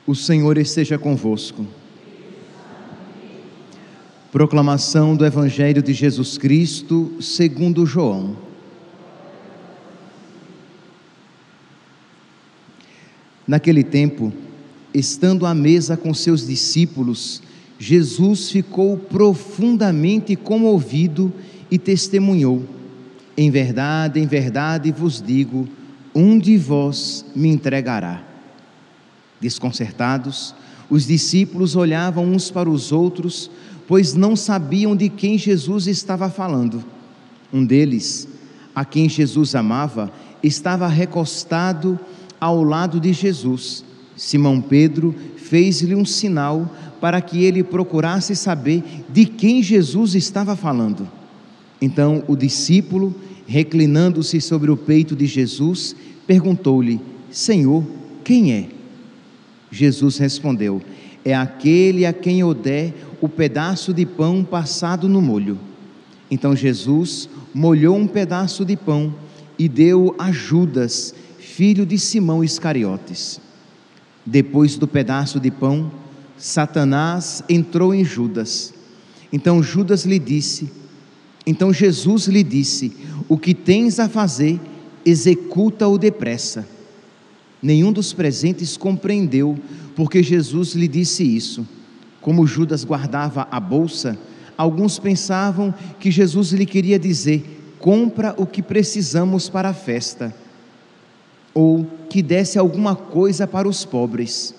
O Senhor esteja convosco. Proclamação do Evangelho de Jesus Cristo segundo João. Naquele tempo, estando à mesa com seus discípulos, Jesus ficou profundamente comovido e testemunhou: em verdade vos digo, um de vós me entregará. Desconcertados, os discípulos olhavam uns para os outros, pois não sabiam de quem Jesus estava falando. Um deles, a quem Jesus amava, estava recostado ao lado de Jesus. Simão Pedro fez-lhe um sinal para que ele procurasse saber de quem Jesus estava falando. Então o discípulo, reclinando-se sobre o peito de Jesus, perguntou-lhe: Senhor, quem é? Jesus respondeu: é aquele a quem eu der o pedaço de pão passado no molho. Então Jesus molhou um pedaço de pão e deu a Judas, filho de Simão Iscariotes. Depois do pedaço de pão, Satanás entrou em Judas. Então Jesus lhe disse: o que tens a fazer, executa-o depressa. Nenhum dos presentes compreendeu porque Jesus lhe disse isso. Como Judas guardava a bolsa, alguns pensavam que Jesus lhe queria dizer: compra o que precisamos para a festa, ou que desse alguma coisa para os pobres.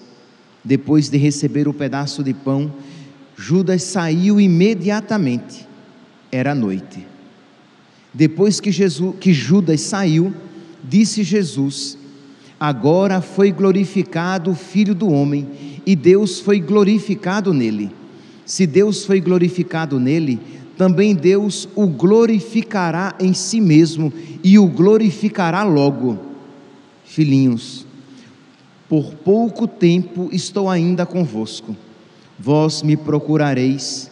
Depois de receber o pedaço de pão, Judas saiu imediatamente. Era noite. Depois que Judas saiu, disse Jesus: agora foi glorificado o Filho do Homem, e Deus foi glorificado nele. Se Deus foi glorificado nele, também Deus o glorificará em si mesmo, e o glorificará logo. Filhinhos, por pouco tempo estou ainda convosco. Vós me procurareis,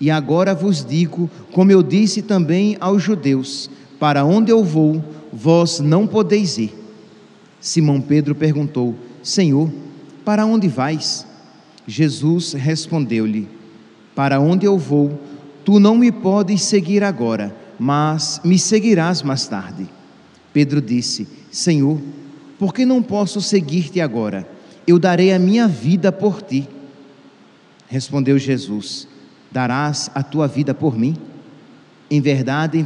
e agora vos digo, como eu disse também aos judeus: para onde eu vou, vós não podeis ir. Simão Pedro perguntou: Senhor, para onde vais? Jesus respondeu-lhe: para onde eu vou, tu não me podes seguir agora, mas me seguirás mais tarde. Pedro disse: Senhor, por que não posso seguir-te agora? Eu darei a minha vida por ti. Respondeu Jesus: darás a tua vida por mim? Em verdade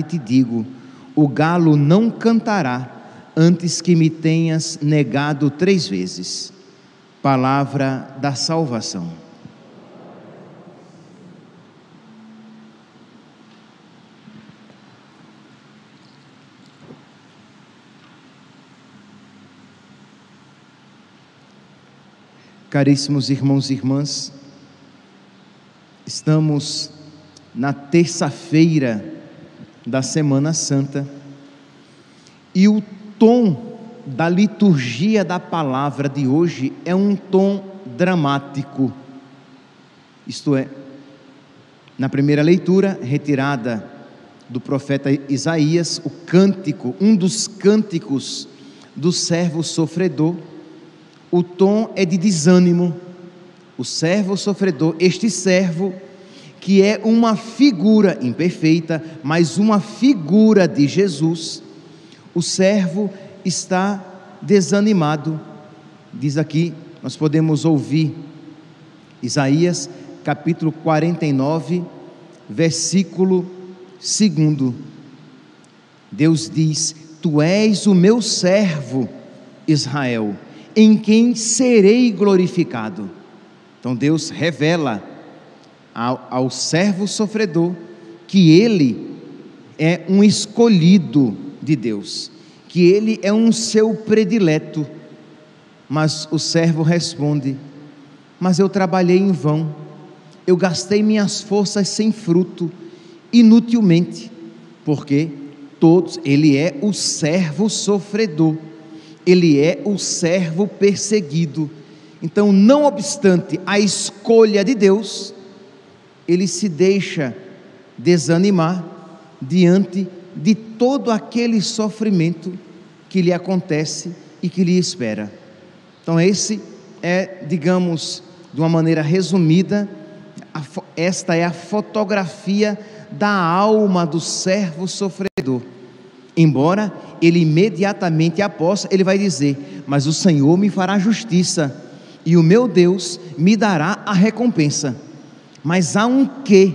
te digo, o galo não cantará antes que me tenhas negado 3 vezes. Palavra da salvação. Caríssimos irmãos e irmãs, estamos na terça-feira da Semana Santa e o tom da liturgia da palavra de hoje é um tom dramático. Isto é, na primeira leitura, retirada do profeta Isaías, o cântico, um dos cânticos do servo sofredor, o tom é de desânimo. O servo sofredor, este servo que é uma figura imperfeita, mas uma figura de Jesus, o servo está desanimado. Diz aqui, nós podemos ouvir Isaías capítulo 49, versículo 2. Deus diz: tu és o meu servo Israel, em quem serei glorificado. Então Deus revela ao servo sofredor que ele é um escolhido de Deus, que ele é um seu predileto. Mas o servo responde: mas eu trabalhei em vão, eu gastei minhas forças sem fruto, inutilmente, porque ele é o servo sofredor, ele é o servo perseguido. Então, não obstante a escolha de Deus, ele se deixa desanimar diante de todo aquele sofrimento que lhe acontece e que lhe espera. Então esse digamos, de uma maneira resumida, esta é a fotografia da alma do servo sofredor. Embora ele imediatamente após, ele vai dizer: mas o Senhor me fará justiça, e o meu Deus me dará a recompensa. Mas há um quê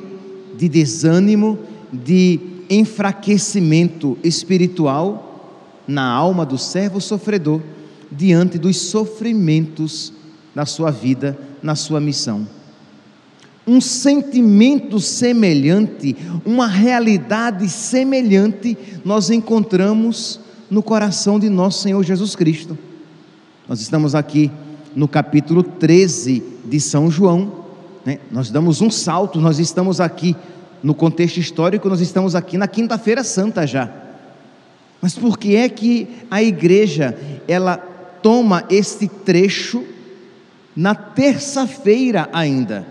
de desânimo, de enfraquecimento espiritual na alma do servo sofredor, diante dos sofrimentos da sua vida, na sua missão. Um sentimento semelhante, uma realidade semelhante, nós encontramos no coração de nosso Senhor Jesus Cristo. Nós estamos aqui no capítulo 13 de São João, né? Nós damos um salto, nós estamos aqui no contexto histórico, nós estamos aqui na Quinta-feira Santa já. Mas por que é que a igreja, ela toma este trecho na terça-feira ainda?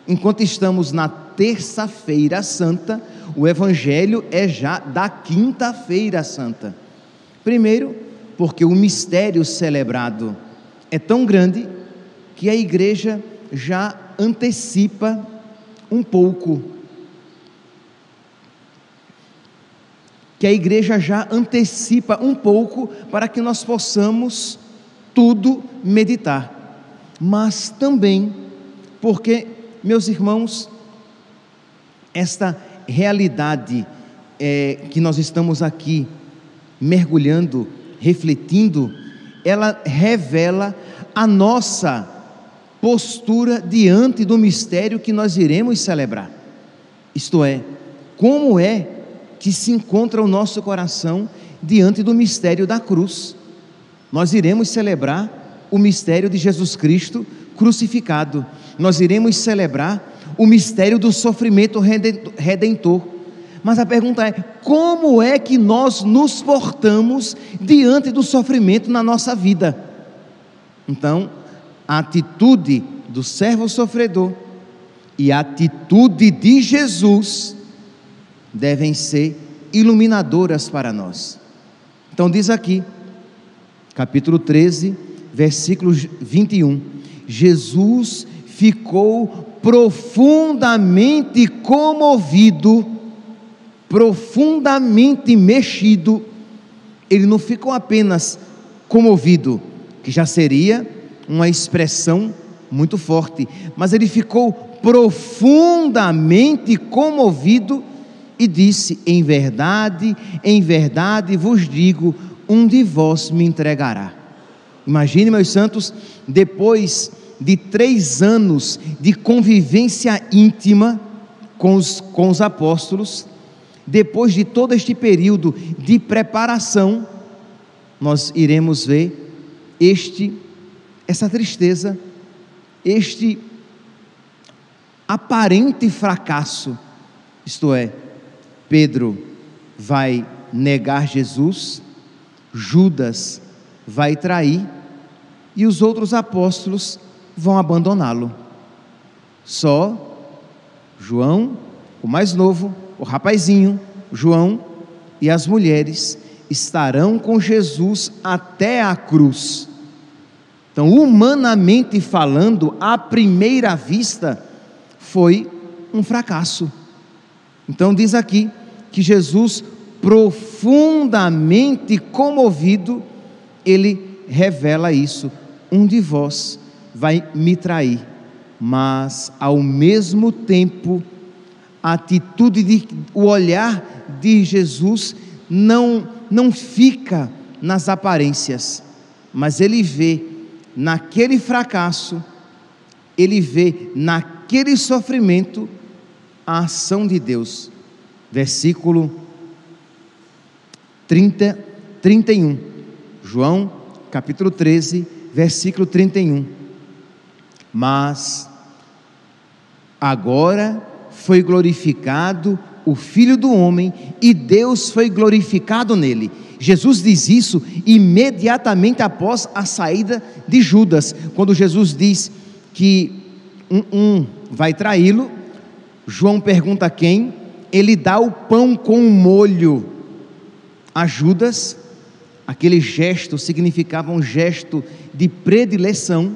Enquanto estamos na terça-feira santa, o evangelho é já da Quinta-feira Santa. Primeiro, porque o mistério celebrado é tão grande que a igreja já antecipa um pouco. Para que nós possamos tudo meditar. Mas também porque, meus irmãos, esta realidade que nós estamos aqui mergulhando, refletindo, ela revela a nossa postura diante do mistério que nós iremos celebrar. Isto é, como é que se encontra o nosso coração diante do mistério da cruz. Nós iremos celebrar o mistério de Jesus Cristo crucificado. Nós iremos celebrar o mistério do sofrimento redentor. Mas a pergunta é: como é que nós nos portamos diante do sofrimento na nossa vida? Então, a atitude do servo sofredor e a atitude de Jesus devem ser iluminadoras para nós. Então diz aqui, capítulo 13, versículo 21, Jesus ficou profundamente comovido, profundamente mexido. Ele não ficou apenas comovido, que já seria uma expressão muito forte, mas ele ficou profundamente comovido e disse: em verdade vos digo, um de vós me entregará. Imagine, meus santos, depois de 3 anos de convivência íntima com os apóstolos, depois de todo este período de preparação, nós iremos ver essa tristeza, este aparente fracasso. Isto é, Pedro vai negar Jesus, Judas vai trair e os outros apóstolos vão abandoná-lo. Só João, o mais novo, o rapazinho, João, e as mulheres estarão com Jesus até a cruz. Então, humanamente falando, à primeira vista, foi um fracasso. Então diz aqui que Jesus, profundamente comovido, ele revela isso: um de vós vai me trair. Mas ao mesmo tempo, a atitude, o olhar de Jesus não fica nas aparências, mas ele vê naquele fracasso, ele vê naquele sofrimento a ação de Deus. Versículo 31, João capítulo 13, versículo 31. Mas agora foi glorificado o Filho do Homem, e Deus foi glorificado nele. Jesus diz isso imediatamente após a saída de Judas, quando Jesus diz que um vai traí-lo. João pergunta a quem, ele dá o pão com um molho a Judas. Aquele gesto significava um gesto de predileção,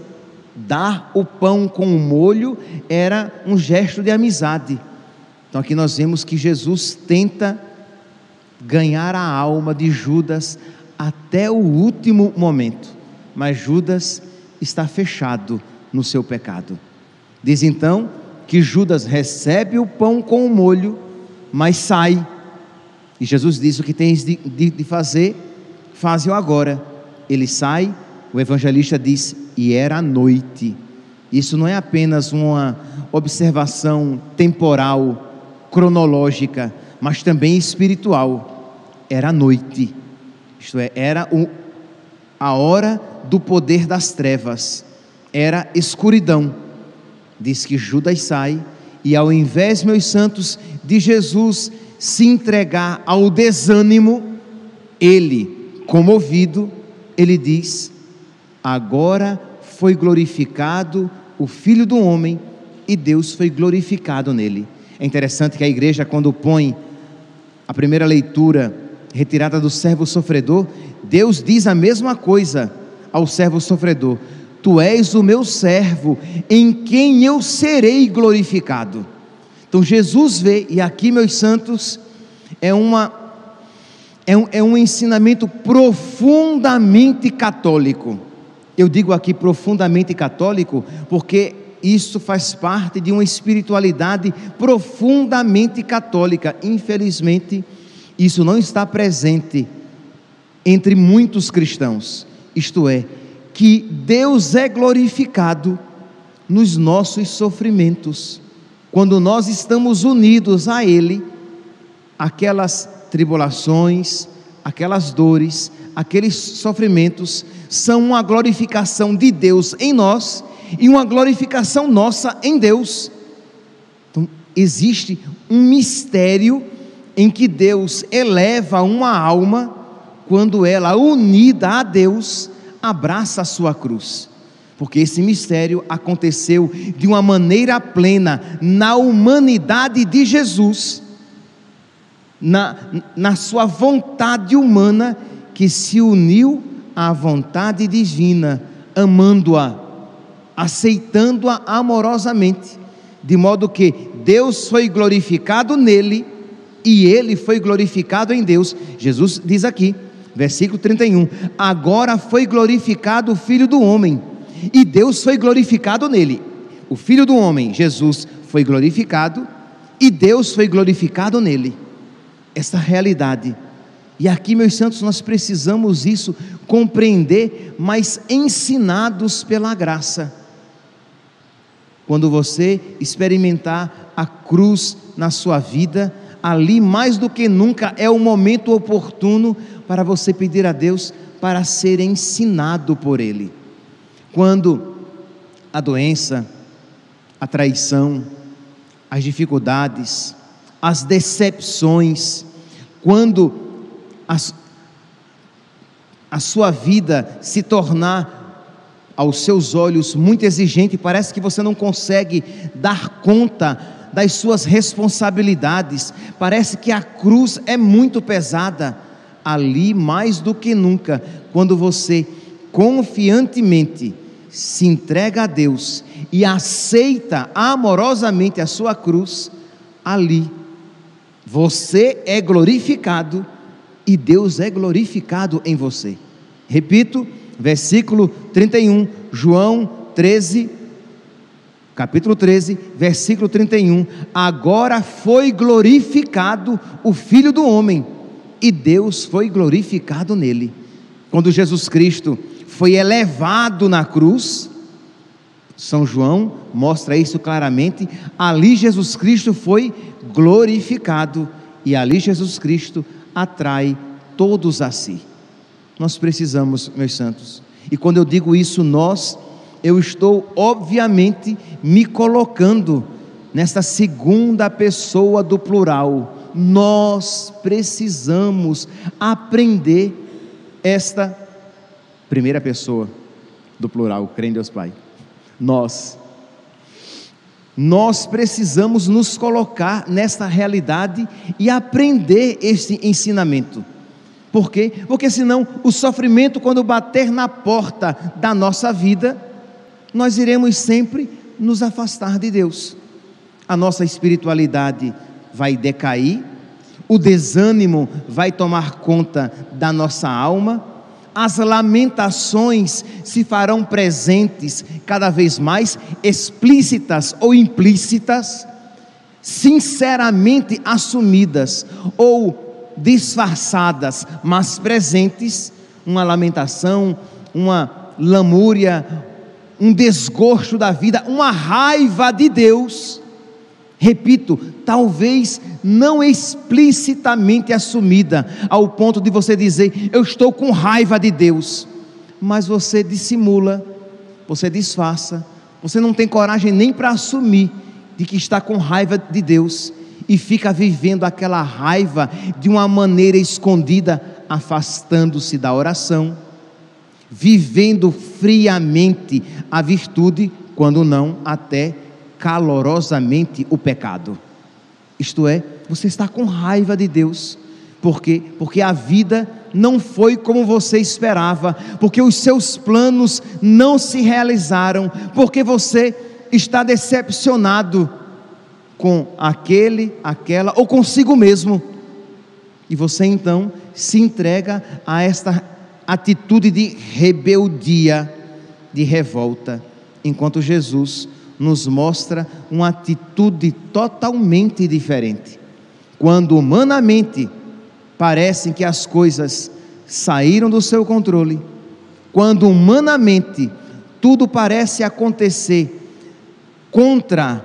Dar o pão com o molho era um gesto de amizade. Então aqui nós vemos que Jesus tenta ganhar a alma de Judas até o último momento, mas Judas está fechado no seu pecado. Diz então que Judas recebe o pão com o molho, mas sai, e Jesus diz: o que tens de fazer, faze-o agora. Ele sai, o evangelista diz, e era noite. Isso não é apenas uma observação temporal, cronológica, mas também espiritual. Era noite, isto é, era a hora do poder das trevas, era escuridão. Diz que Judas sai, e ao invés, meus santos, de Jesus se entregar ao desânimo, ele, comovido, ele diz: agora foi glorificado o Filho do Homem, e Deus foi glorificado nele. É interessante que a igreja, quando põe a primeira leitura retirada do servo sofredor, Deus diz a mesma coisa ao servo sofredor: tu és o meu servo, em quem eu serei glorificado. Então Jesus vê, e aqui, meus santos, é um ensinamento profundamente católico. Eu digo aqui profundamente católico, porque isso faz parte de uma espiritualidade profundamente católica. Infelizmente, isso não está presente entre muitos cristãos. Isto é, que Deus é glorificado nos nossos sofrimentos. Quando nós estamos unidos a Ele, aquelas tribulações, aquelas dores, aqueles sofrimentos são uma glorificação de Deus em nós e uma glorificação nossa em Deus. Então existe um mistério em que Deus eleva uma alma quando ela, unida a Deus, abraça a sua cruz, porque esse mistério aconteceu de uma maneira plena na humanidade de Jesus, na sua vontade humana, que se uniu à vontade divina, amando-a, aceitando-a amorosamente, de modo que Deus foi glorificado nele e ele foi glorificado em Deus. Jesus diz aqui, versículo 31, agora foi glorificado o Filho do Homem, e Deus foi glorificado nele. O Filho do Homem, Jesus, foi glorificado, e Deus foi glorificado nele. Essa realidade, e aqui, meus santos, nós precisamos isso compreender, mas ensinados pela graça. Quando você experimentar a cruz na sua vida, ali mais do que nunca é o momento oportuno para você pedir a Deus para ser ensinado por Ele. Quando a doença, a traição, as dificuldades, as decepções, quando a sua vida se tornar aos seus olhos muito exigente, parece que você não consegue dar conta das suas responsabilidades, parece que a cruz é muito pesada. Ali, mais do que nunca, quando você confiantemente se entrega a Deus e aceita amorosamente a sua cruz, ali você é glorificado e Deus é glorificado em você. Repito, versículo 31, João 13, capítulo 13, versículo 31, agora foi glorificado o Filho do Homem, e Deus foi glorificado nele. Quando Jesus Cristo foi elevado na cruz, São João mostra isso claramente, ali Jesus Cristo foi glorificado, e ali Jesus Cristo atrai todos a si. Nós precisamos, meus santos, e quando eu digo isso eu estou obviamente me colocando nesta segunda pessoa do plural. Nós precisamos aprender esta primeira pessoa do plural, crê em Deus Pai. Nós precisamos nos colocar nesta realidade e aprender este ensinamento. Por quê? Porque senão o sofrimento, quando bater na porta da nossa vida, nós iremos sempre nos afastar de Deus. A nossa espiritualidade vai decair, o desânimo vai tomar conta da nossa alma, as lamentações se farão presentes cada vez mais, explícitas ou implícitas, sinceramente assumidas ou disfarçadas, mas presentes. Uma lamentação, uma lamúria, um desgosto da vida, uma raiva de Deus. Repito, talvez não explicitamente assumida, ao ponto de você dizer, eu estou com raiva de Deus, mas você dissimula, você disfarça, você não tem coragem nem para assumir de que está com raiva de Deus, e fica vivendo aquela raiva de uma maneira escondida, afastando-se da oração, vivendo friamente a virtude, quando não até calorosamente o pecado. Isto é, você está com raiva de Deus. Por quê? Porque a vida não foi como você esperava, porque os seus planos não se realizaram, porque você está decepcionado com aquela ou consigo mesmo, e você então se entrega a esta atitude de rebeldia, de revolta, enquanto Jesus nos mostra uma atitude totalmente diferente. Quando humanamente parece que as coisas saíram do seu controle, quando humanamente tudo parece acontecer contra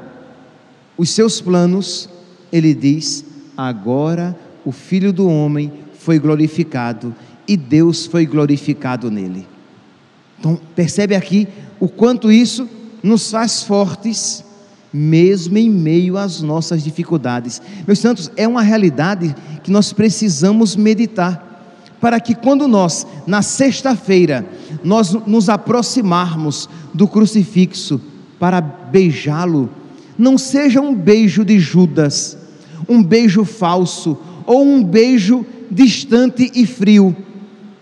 os seus planos, ele diz: agora o Filho do Homem foi glorificado e Deus foi glorificado nele. Então percebe aqui o quanto isso nos faz fortes, mesmo em meio às nossas dificuldades. Meus santos, é uma realidade que nós precisamos meditar, para que quando nós, na sexta-feira, nós nos aproximarmos do crucifixo para beijá-lo, não seja um beijo de Judas, um beijo falso, ou um beijo distante e frio,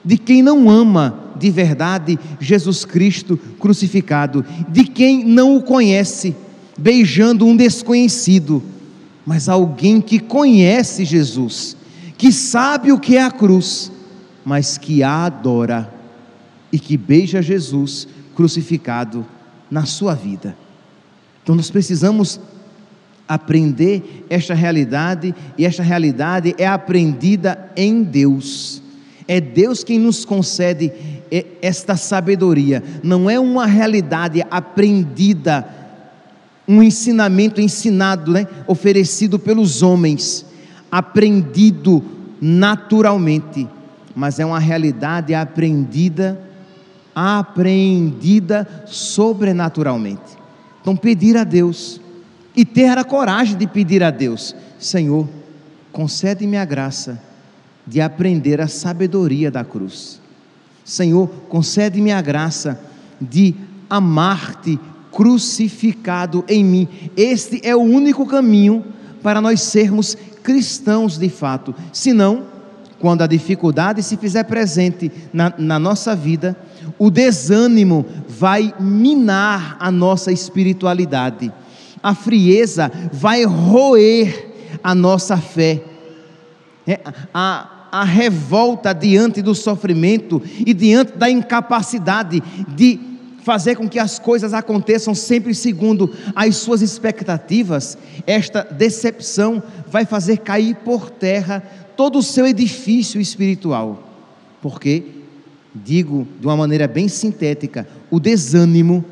de quem não ama de verdade Jesus Cristo crucificado, de quem não o conhece, beijando um desconhecido, mas alguém que conhece Jesus, que sabe o que é a cruz, mas que a adora, e que beija Jesus crucificado na sua vida. Então nós precisamos aprender esta realidade, e esta realidade é aprendida em Deus. É Deus quem nos concede esta sabedoria, não é uma realidade aprendida, um ensinamento ensinado, oferecido pelos homens, aprendido naturalmente, mas é uma realidade aprendida sobrenaturalmente. Então pedir a Deus, e ter a coragem de pedir a Deus: Senhor, concede-me a graça de aprender a sabedoria da cruz. Senhor, concede-me a graça de amar-te crucificado em mim. Este é o único caminho para nós sermos cristãos de fato. Senão, quando a dificuldade se fizer presente na nossa vida, o desânimo vai minar a nossa espiritualidade, a frieza vai roer a nossa fé, a revolta diante do sofrimento e diante da incapacidade de fazer com que as coisas aconteçam sempre segundo as suas expectativas. Esta decepção vai fazer cair por terra todo o seu edifício espiritual, porque, digo de uma maneira bem sintética, o desânimo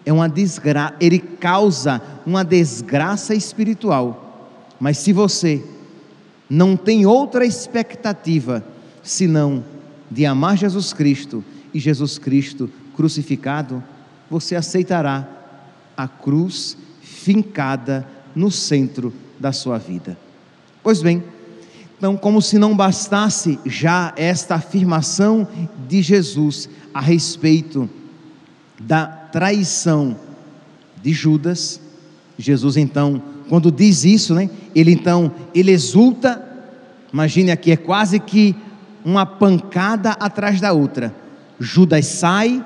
é uma desgraça, ele causa uma desgraça espiritual. Mas se você não tem outra expectativa senão de amar Jesus Cristo e Jesus Cristo crucificado, você aceitará a cruz fincada no centro da sua vida. Pois bem, então, como se não bastasse já esta afirmação de Jesus a respeito da traição de Judas, Jesus então, quando diz isso, ele exulta. Imagine aqui, é quase que uma pancada atrás da outra. Judas sai,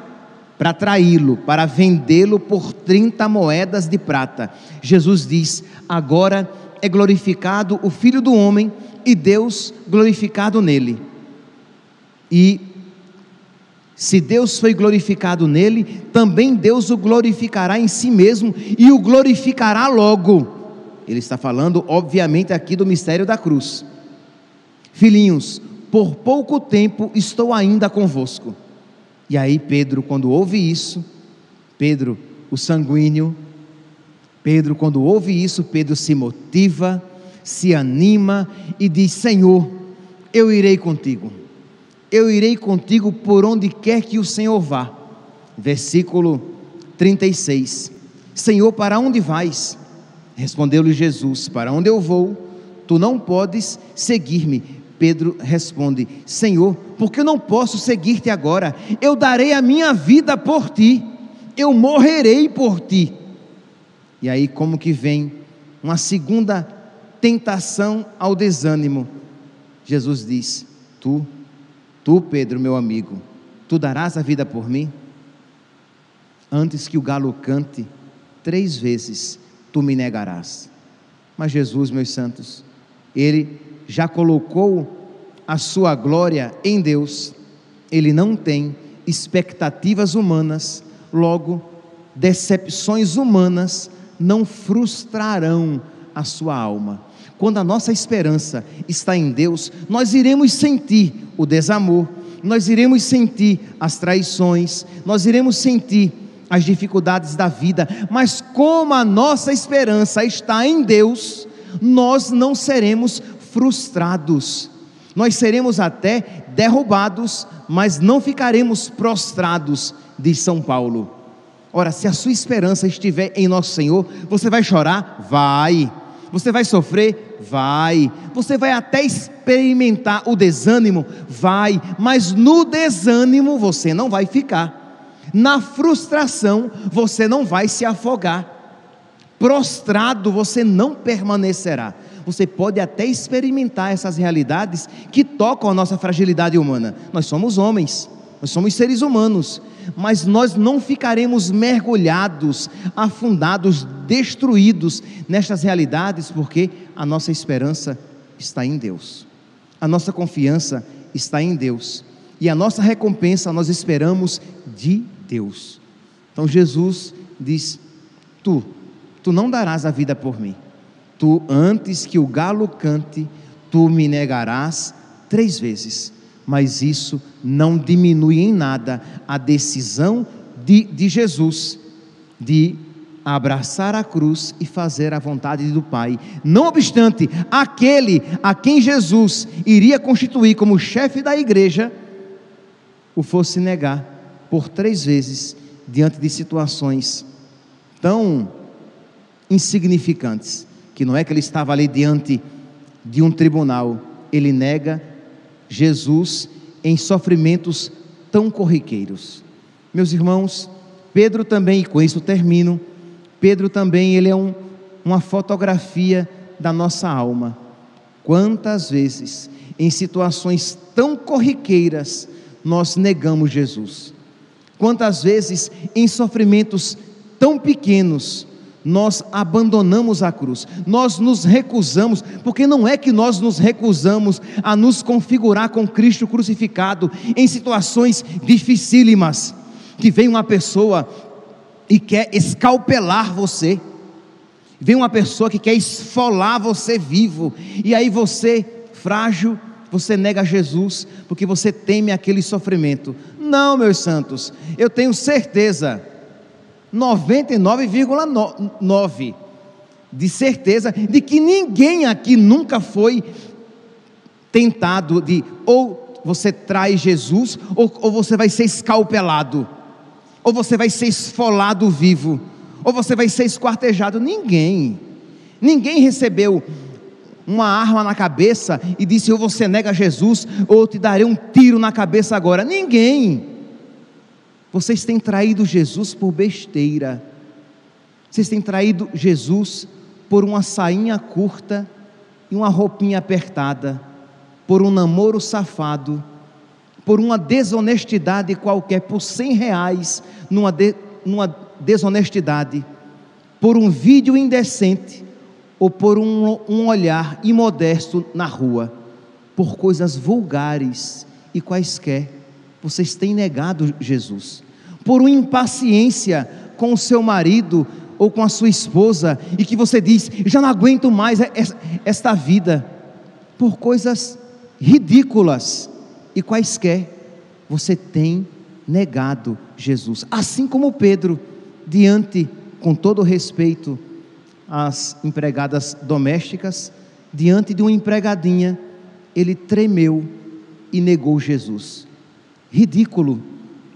para traí-lo, para vendê-lo por 30 moedas de prata. Jesus diz: agora é glorificado o Filho do Homem e Deus glorificado nele. E se Deus foi glorificado nele, também Deus o glorificará em si mesmo e o glorificará logo. Ele está falando, obviamente, aqui do mistério da cruz. Filhinhos, por pouco tempo estou ainda convosco. E aí Pedro, quando ouve isso, Pedro, o sanguíneo, Pedro, quando ouve isso, Pedro se motiva, se anima e diz: Senhor, eu irei contigo. Eu irei contigo por onde quer que o Senhor vá. Versículo 36. Senhor, para onde vais? Respondeu-lhe Jesus: para onde eu vou, tu não podes seguir-me. Pedro responde: Senhor, porque eu não posso seguir-te agora? Eu darei a minha vida por ti, eu morrerei por ti. E aí, como que vem uma segunda tentação ao desânimo, Jesus diz: Tu, Pedro, meu amigo, tu darás a vida por mim? Antes que o galo cante, 3 vezes tu me negarás. Mas Jesus, meus santos, ele já colocou a sua glória em Deus. Ele não tem expectativas humanas, logo, decepções humanas não frustrarão a sua alma. Quando a nossa esperança está em Deus, nós iremos sentir o desamor, nós iremos sentir as traições, nós iremos sentir as dificuldades da vida, mas como a nossa esperança está em Deus, nós não seremos frustrados, nós seremos até derrubados, mas não ficaremos prostrados, diz São Paulo. Ora, se a sua esperança estiver em nosso Senhor, você vai chorar? Vai. Você vai sofrer? Vai. Você vai até experimentar o desânimo? Vai. Mas no desânimo você não vai ficar. Na frustração você não vai se afogar. Prostrado você não permanecerá. Você pode até experimentar essas realidades que tocam a nossa fragilidade humana. Nós somos homens, nós somos seres humanos, mas nós não ficaremos mergulhados, afundados, destruídos nestas realidades, porque a nossa esperança está em Deus, a nossa confiança está em Deus, e a nossa recompensa nós esperamos de Deus. Então Jesus diz: Tu não darás a vida por mim, tu, antes que o galo cante, tu me negarás 3 vezes. Mas isso não diminui em nada a decisão de Jesus de abraçar a cruz e fazer a vontade do Pai. Não obstante, aquele a quem Jesus iria constituir como chefe da igreja, o fosse negar por 3 vezes, diante de situações tão insignificantes, que não é que ele estava ali diante de um tribunal, ele nega Jesus em sofrimentos tão corriqueiros. Meus irmãos, Pedro também, e com isso termino, Pedro também, ele é uma fotografia da nossa alma. Quantas vezes, em situações tão corriqueiras, nós negamos Jesus? Quantas vezes, em sofrimentos tão pequenos, nós abandonamos a cruz, nós nos recusamos, porque não é que nós nos recusamos a nos configurar com Cristo crucificado em situações dificílimas, que vem uma pessoa e quer escalpelar você, vem uma pessoa que quer esfolar você vivo, e aí você, frágil, você nega Jesus, porque você teme aquele sofrimento. Não, meus santos, eu tenho certeza, 99,9% de certeza de que ninguém aqui nunca foi tentado de ou você trai Jesus, ou você vai ser escalpelado, ou você vai ser esfolado vivo, ou você vai ser esquartejado. Ninguém recebeu uma arma na cabeça e disse: ou você nega Jesus, ou eu te darei um tiro na cabeça agora. Ninguém. Vocês têm traído Jesus por besteira, vocês têm traído Jesus por uma sainha curta e uma roupinha apertada, por um namoro safado, por uma desonestidade qualquer, por R$100, numa desonestidade, por um vídeo indecente, ou por um olhar imodesto na rua, por coisas vulgares e quaisquer, vocês têm negado Jesus, por uma impaciência com o seu marido ou com a sua esposa, e que você diz: já não aguento mais esta vida, por coisas ridículas e quaisquer, você tem negado Jesus. Assim como Pedro, com todo respeito às empregadas domésticas, diante de uma empregadinha, ele tremeu e negou Jesus. Ridículo,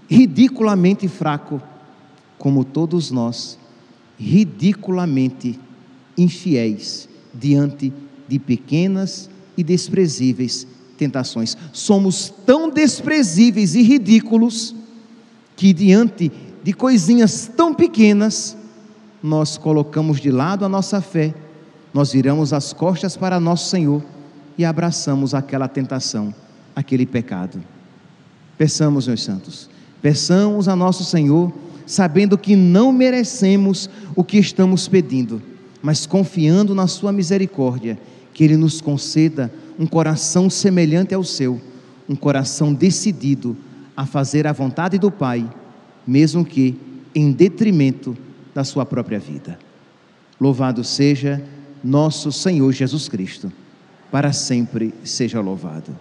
ridiculamente fraco, como todos nós, ridiculamente infiéis diante de pequenas e desprezíveis tentações. Somos tão desprezíveis e ridículos que diante de coisinhas tão pequenas nós colocamos de lado a nossa fé, nós viramos as costas para nosso Senhor e abraçamos aquela tentação, aquele pecado. Peçamos, meus santos, peçamos a nosso Senhor, sabendo que não merecemos o que estamos pedindo, mas confiando na sua misericórdia, que Ele nos conceda um coração semelhante ao seu, um coração decidido a fazer a vontade do Pai, mesmo que em detrimento da sua própria vida. Louvado seja nosso Senhor Jesus Cristo, para sempre seja louvado.